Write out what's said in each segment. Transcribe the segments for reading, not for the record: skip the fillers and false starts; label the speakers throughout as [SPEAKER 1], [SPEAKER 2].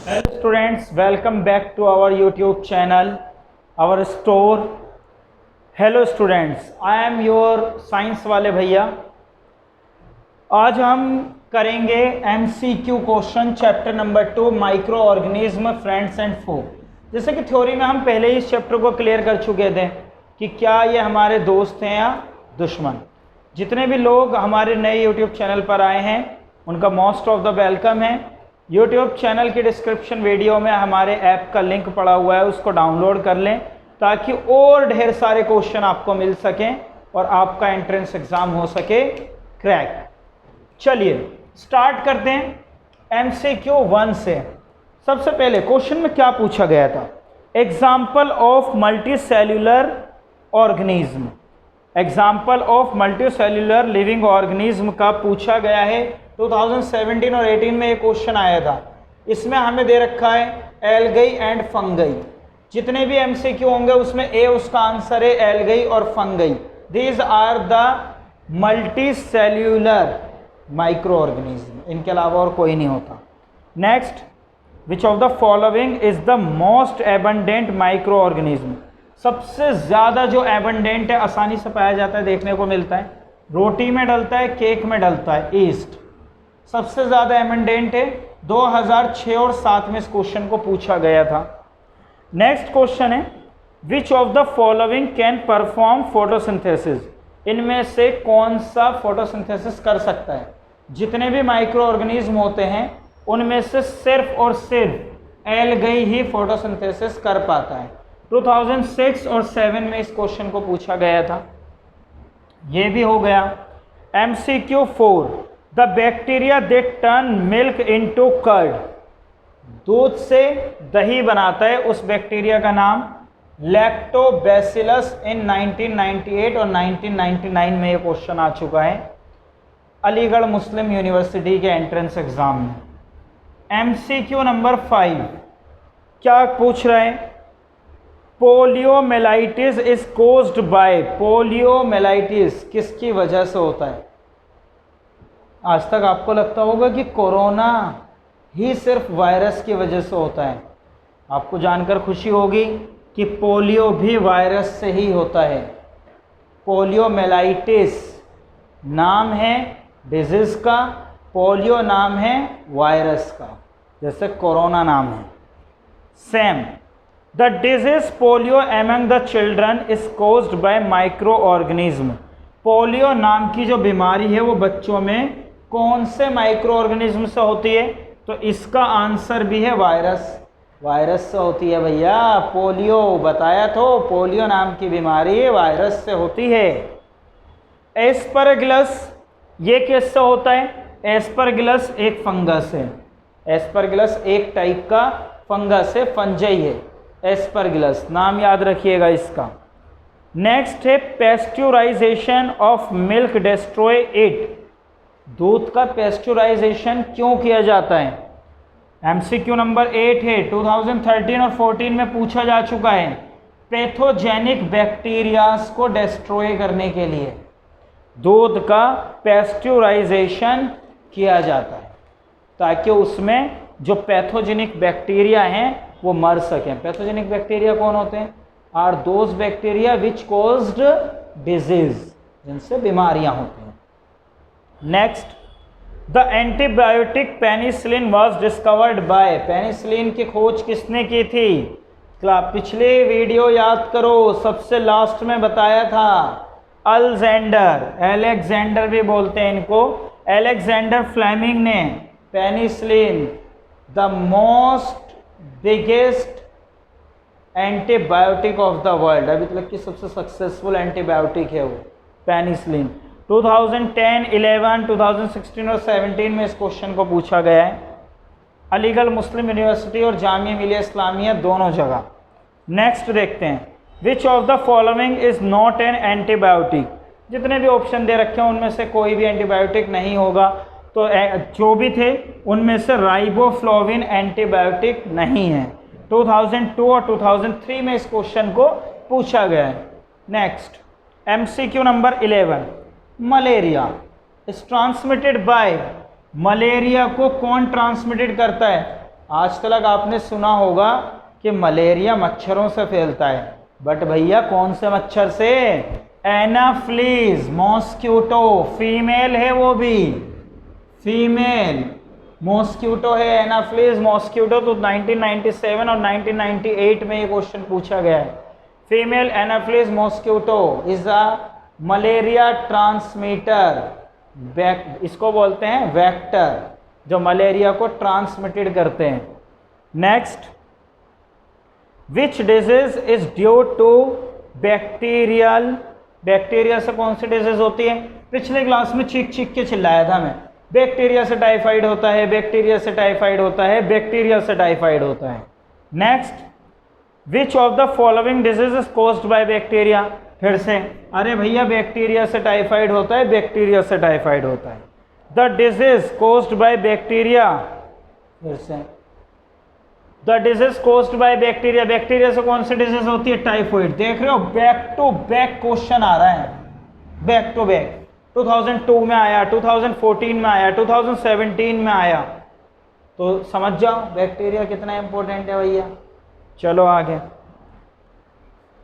[SPEAKER 1] Hello students, welcome back to our YouTube channel, our store. Hello students, I am your science वाले भैया। आज हम करेंगे MCQ question chapter number 2 micro organism friends and foe. जैसे कि theory में हम पहले ही इस चैप्टर को क्लियर कर चुके थे कि क्या ये हमारे दोस्त हैं या दुश्मन। जितने भी लोग हमारे नए यूट्यूब चैनल पर आए हैं उनका मोस्ट ऑफ द वेलकम है। यूट्यूब चैनल की डिस्क्रिप्शन वीडियो में हमारे ऐप का लिंक पड़ा हुआ है, उसको डाउनलोड कर लें ताकि और ढेर सारे क्वेश्चन आपको मिल सकें और आपका एंट्रेंस एग्ज़ाम हो सके क्रैक। चलिए स्टार्ट करते हैं MCQ 1 से। सबसे पहले क्वेश्चन में क्या पूछा गया था? Example of multi cellular organism, example of multi cellular living organism का पूछा गया है। 2017 और 18 में ये क्वेश्चन आया था। इसमें हमें दे रखा है एल्गई एंड फंगई। जितने भी MCQ होंगे उसमें ए उसका आंसर है, एल्गई और fungi. These are the multi cellular micro organism, इनके अलावा और कोई नहीं होता। Next, which of the following is the most abundant micro organism? सबसे ज़्यादा जो एबंडेंट है, आसानी से पाया जाता है, देखने को मिलता है, रोटी में डलता है, केक में डलता है, ईस्ट सबसे ज़्यादा एबंडेंट है। 2006 और 7 में इस क्वेश्चन को पूछा गया था। नेक्स्ट क्वेश्चन है, विच of the following can perform photosynthesis? इनमें से कौन सा फोटोसिंथेसिस कर सकता है? जितने भी माइक्रो ऑर्गेनिज्म होते हैं उनमें से सिर्फ और सिर्फ एल्गई ही फोटोसिंथेसिस कर पाता है। 2006 और 7 में इस क्वेश्चन को पूछा गया था। ये भी हो गया। MCQ 4, the bacteria that turn milk into curd, दूध से दही बनाता है, उस बैक्टीरिया का नाम लैक्टोबैसिलस। इन 1998 और 1999 में ये क्वेश्चन आ चुका है अलीगढ़ मुस्लिम यूनिवर्सिटी के एंट्रेंस एग्जाम में। MCQ नंबर 5 क्या पूछ रहे हैं? Poliomyelitis is caused by, poliomyelitis किसकी वजह से होता है? आज तक आपको लगता होगा कि कोरोना ही सिर्फ वायरस की वजह से होता है। आपको जानकर खुशी होगी कि पोलियो भी वायरस से ही होता है। पोलियोमेलाइटिस नाम है डिजीज़ का, पोलियो नाम है वायरस का, जैसे कोरोना नाम है। Same, the disease polio among the children is caused by micro organism. Polio नाम की जो बीमारी है वो बच्चों में कौन से माइक्रो ऑर्गेनिज्म से होती है? तो इसका आंसर भी है वायरस। वायरस से होती है भैया, पोलियो बताया तो, पोलियो नाम की बीमारी वायरस से होती है। एस्परगिलस ये किससे होता है? एस्परगिलस एक फंगस है। एस्परगिलस एक टाइप का फंगस है, फंजाई है एस्परगिलस, नाम याद रखिएगा इसका। नेक्स्ट है पेस्चुराइजेशन ऑफ मिल्क डिस्ट्रॉय इट, दूध का पेस्चुराइजेशन क्यों किया जाता है? MCQ नंबर 8 है, 2013 और 14 में पूछा जा चुका है। पैथोजेनिक बैक्टीरियाज को डिस्ट्रॉय करने के लिए दूध का पेस्चुराइजेशन किया जाता है ताकि उसमें जो पैथोजेनिक बैक्टीरिया हैं वो मर सकें। पैथोजेनिक बैक्टीरिया कौन होते हैं? Are those bacteria which caused disease, जिनसे बीमारियां होती हैं। Next, the antibiotic penicillin was discovered by, penicillin की खोज किसने की थी? पिछले वीडियो याद करो, सबसे लास्ट में बताया था अलेक्जेंडर, एलेक्जेंडर भी बोलते हैं इनको, एलेक्जेंडर फ्लेमिंग ने penicillin the most biggest antibiotic of the world, अभी तक की सबसे सक्सेसफुल एंटीबायोटिक है वो पेनिसिलिन। 2010, 11, 2016 और 17 में इस क्वेश्चन को पूछा गया है अलीगढ़ मुस्लिम यूनिवर्सिटी और जामिया मिलिया इस्लामिया दोनों जगह। नेक्स्ट देखते हैं, विच of the following is not an antibiotic? जितने भी ऑप्शन दे रखे हैं उनमें से कोई भी एंटीबायोटिक नहीं होगा। तो जो भी थे उनमें से राइबोफ्लोविन एंटीबायोटिक नहीं है। 2002 और 2003 में इस क्वेश्चन को पूछा गया है। Next, MCQ number 11, malaria is transmitted by, malaria को कौन ट्रांसमिटेड करता है? आज तक आपने सुना होगा कि मलेरिया मच्छरों से फैलता है, बट भैया कौन से मच्छर से? एनाफ्लीज मॉस्क्यूटो, फीमेल है वो भी, फीमेल मॉस्क्यूटो है एनाफ्लीज मॉस्क्यूटो। तो 1997 और 1998 में ये क्वेश्चन पूछा गया है। Female Anopheles mosquito is a malaria transmitter, इसको बोलते हैं वेक्टर, जो मलेरिया को ट्रांसमिटेड करते हैं। Next, which disease is due to bacterial, bacteria से कौन सी डिजीज होती है? पिछले क्लास में चीख चीख के चिल्लाया था मैं, बैक्टीरिया से टाइफाइड होता है, बैक्टीरिया से टाइफाइड होता है, बैक्टीरिया से टाइफाइड होता है। Next, which of the following disease is caused by bacteria? फिर से, अरे भैया बैक्टीरिया से टाइफाइड होता है, बैक्टीरिया से टाइफाइड होता है। The disease caused by bacteria, फिर से, the disease caused by bacteria, bacteria से कौन सी डिजीज होती है? टाइफाइड। देख रहे हो, बैक टू बैक क्वेश्चन आ रहा है, बैक टू बैक। 2002 में आया, 2014 में आया, 2017 में आया, तो समझ जाओ बैक्टीरिया कितना इंपॉर्टेंट है भैया। चलो आगे,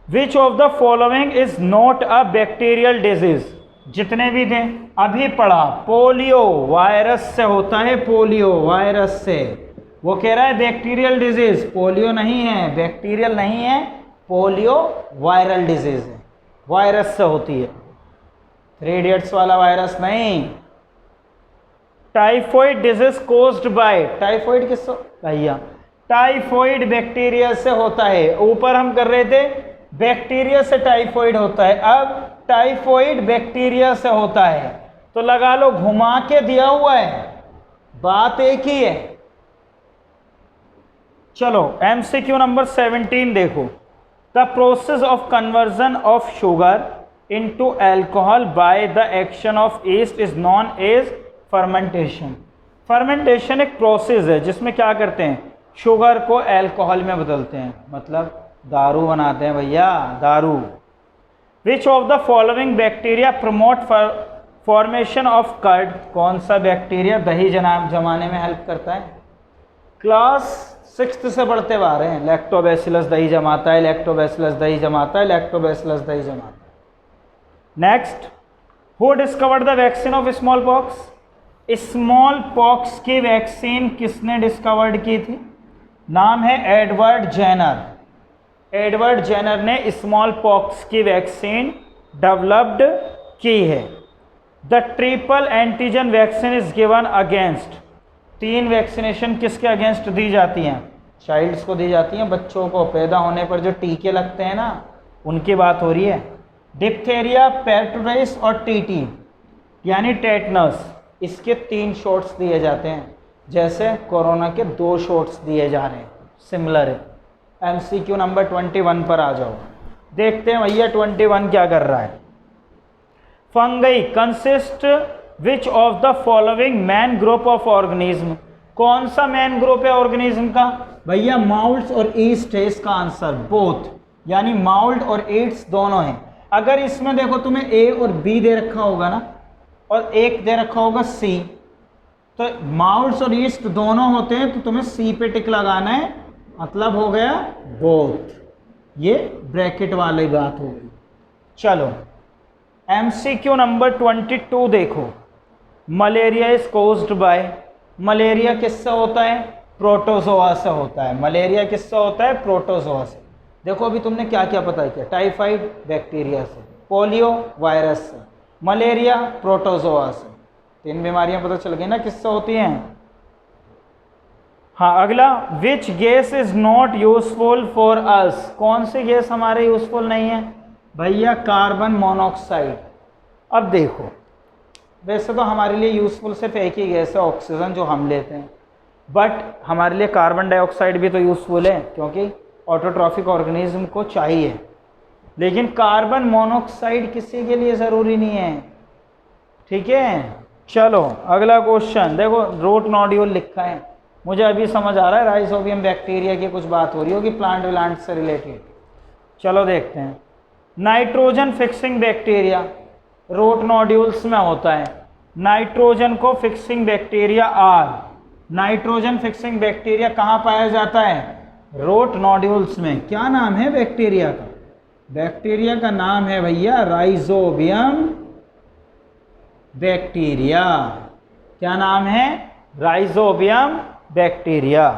[SPEAKER 1] विच of the following is not a bacterial disease? जितने भी थे अभी पढ़ा, पोलियो वायरस से होता है, पोलियो वायरस से। वो कह रहा है बैक्टीरियल डिजीज, पोलियो नहीं है, बैक्टीरियल नहीं है, पोलियो वायरल डिजीज है, वायरस से होती है, 3 इडियट्स वाला वायरस नहीं। Typhoid disease caused by, typhoid किससे भैया? टाइफॉइड बैक्टीरिया से होता है। ऊपर हम कर रहे थे बैक्टीरिया से टाइफॉइड होता है, अब टाइफॉइड बैक्टीरिया से होता है। तो लगा लो, घुमा के दिया हुआ है, बात एक ही है। चलो MCQ नंबर 17 देखो, the process of conversion of sugar into alcohol by the action of yeast is known as fermentation। Fermentation एक प्रोसेस है जिसमें क्या करते हैं, शुगर को अल्कोहल में बदलते हैं, मतलब दारू बनाते हैं भैया, दारू। Which of the following bacteria promote formation of curd? कौन सा बैक्टीरिया दही जमाने में हेल्प करता है? क्लास 6th से पढ़ते आ रहे हैं, लैक्टोबैसिलस दही जमाता है, लैक्टोबैसिलस दही जमाता है, लैक्टोबैसिलस दही जमाता है। Next, who discovered the vaccine of small pox? Small pox की वैक्सीन किसने डिस्कवर्ड की थी? नाम है एडवर्ड जेनर। एडवर्ड जेनर ने स्मॉल पॉक्स की वैक्सीन डेवलप्ड की है। The triple antigen vaccine is given against, 3 vaccination किसके अगेंस्ट दी जाती हैं? चाइल्ड्स को दी जाती हैं, बच्चों को पैदा होने पर जो टीके लगते हैं ना, उनकी बात हो रही है। डिप्थेरिया, पेट्रोटिस और टीटी यानी टेटनस, इसके 3 शॉट्स दिए जाते हैं, जैसे कोरोना के 2 शॉट्स दिए जा रहे हैं, सिमिलर है। MCQ नंबर 21 पर आ जाओ, देखते हैं भैया 21 क्या कर रहा है। Fungi consist which of the following man group of organism? कौन सा मैन ग्रुप है ऑर्गेनिज्म का? भैया माउल्ड्स और ईस्ट है इसका आंसर, बोथ, यानी माउल्ड और ईस्ट दोनों हैं। अगर इसमें देखो तुम्हें A और B दे रखा होगा ना, और एक दे रखा होगा C, तो माउल्ड्स और ईस्ट दोनों होते हैं, तो तुम्हें C पे टिक लगाना है, मतलब हो गया बोथ, ये ब्रैकेट वाली बात हो गई। चलो MCQ नंबर 22 देखो, malaria is caused by, malaria किससे होता है? प्रोटोजोआ से होता है। मलेरिया किससे होता है? प्रोटोजोआ से। देखो अभी तुमने क्या क्या पता किया, टाइफाइड बैक्टीरिया से, पोलियो वायरस से, मलेरिया प्रोटोजोआ से। 3 बीमारियां पता चल गई ना किससे होती हैं। हाँ, अगला, which gas is not useful for us? कौन सी गैस हमारे यूजफुल नहीं है? भैया कार्बन मोनोऑक्साइड। अब देखो, वैसे तो हमारे लिए यूजफुल सिर्फ एक ही गैस है, ऑक्सीजन, जो हम लेते हैं, बट हमारे लिए कार्बन डाइऑक्साइड भी तो यूजफुल है, क्योंकि ऑटोट्रॉफिक ऑर्गेनिज्म को चाहिए। लेकिन कार्बन मोनोऑक्साइड किसी के लिए ज़रूरी नहीं है, ठीक है। चलो अगला क्वेश्चन देखो, रूट नोड्यूल लिखा है, मुझे अभी समझ आ रहा है राइजोबियम बैक्टीरिया की कुछ बात हो रही होगी, प्लांट विलांट से रिलेटेड। चलो देखते हैं, nitrogen fixing bacteria root nodules में होता है। नाइट्रोजन को fixing bacteria are, nitrogen fixing bacteria कहाँ पाया जाता है? रोट नोड्यूल्स में। क्या नाम है बैक्टीरिया का? बैक्टीरिया का नाम है भैया राइजोबियम बैक्टीरिया। क्या नाम है? Rhizobium bacteria.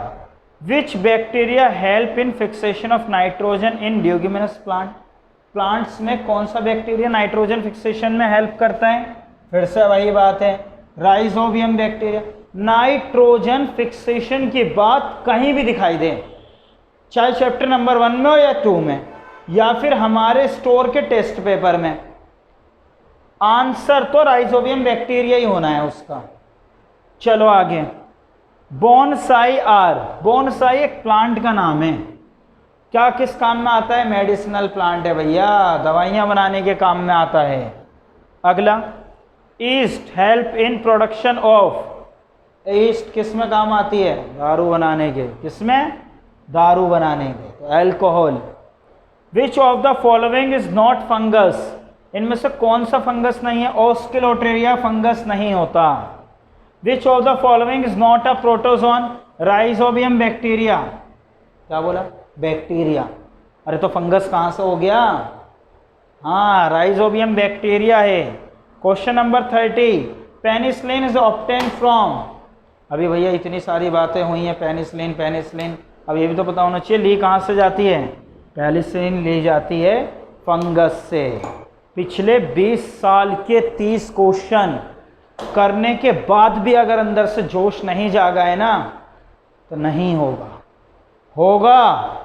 [SPEAKER 1] Which bacteria help in fixation of nitrogen in leguminous plant? Plants में कौन सा बैक्टीरिया नाइट्रोजन फिक्सेशन में हेल्प करता है? फिर से वही बात है, राइजोबियम बैक्टीरिया। नाइट्रोजन फिक्सेशन की बात कहीं भी दिखाई दे, चाहे चैप्टर नंबर 1 में हो या 2 में या फिर हमारे स्टोर के टेस्ट पेपर में, आंसर तो राइजोबियम बैक्टीरिया ही होना है उसका। चलो आगे। बोनसाई आर, बोनसाई एक प्लांट का नाम है, क्या किस काम में आता है? मेडिसिनल प्लांट है भैया, दवाइयां बनाने के काम में आता है। अगला, east help in production of, east किस में काम आती है? दारू बनाने के। किसमें? दारू बनाने के, तो alcohol. Which of the following is not fungus, इनमें से कौन सा फंगस नहीं है? ऑस्किलोटेरिया फंगस नहीं होता। विच of the following is not a protozoan, rhizobium bacteria. क्या बोला? बैक्टीरिया। अरे तो फंगस कहाँ से हो गया? हाँ, राइजोबियम बैक्टीरिया है। Question number 30, penicillin is obtain from, अभी भैया इतनी सारी बातें हुई हैं, पेनिसिलिन पेनिसिलिन, अब ये भी तो पता होना चाहिए ली कहाँ से जाती है? पेनिसिलिन ली जाती है फंगस से। पिछले 20 साल के 30 क्वेश्चन करने के बाद भी अगर अंदर से जोश नहीं जागा है ना, तो नहीं होगा। होगा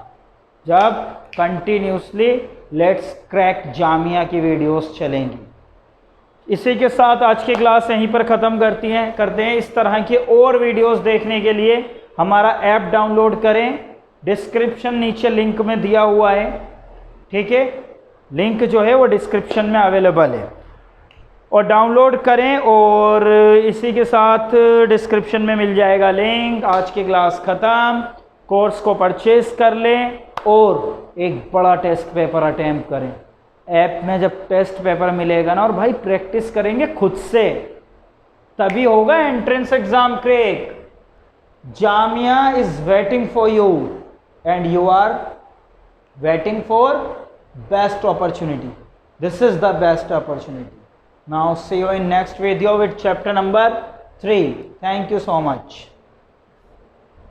[SPEAKER 1] जब कंटिन्यूसली लेट्स क्रैक जामिया की वीडियोस चलेंगी। इसी के साथ आज की क्लास यहीं पर ख़त्म करते हैं। इस तरह की और वीडियोस देखने के लिए हमारा ऐप डाउनलोड करें, डिस्क्रिप्शन नीचे लिंक में दिया हुआ है, ठीक है? लिंक जो है वो डिस्क्रिप्शन में अवेलेबल है, और डाउनलोड करें, और इसी के साथ डिस्क्रिप्शन में मिल जाएगा लिंक। आज की क्लास ख़त्म, कोर्स को परचेज कर लें और एक बड़ा टेस्ट पेपर अटेम्प्ट करें। ऐप में जब टेस्ट पेपर मिलेगा ना, और भाई प्रैक्टिस करेंगे खुद से, तभी होगा entrance exam crack. Jamia is waiting for you and you are waiting for best opportunity. This is the best opportunity. Now see you in next video with chapter number 3. Thank you so much.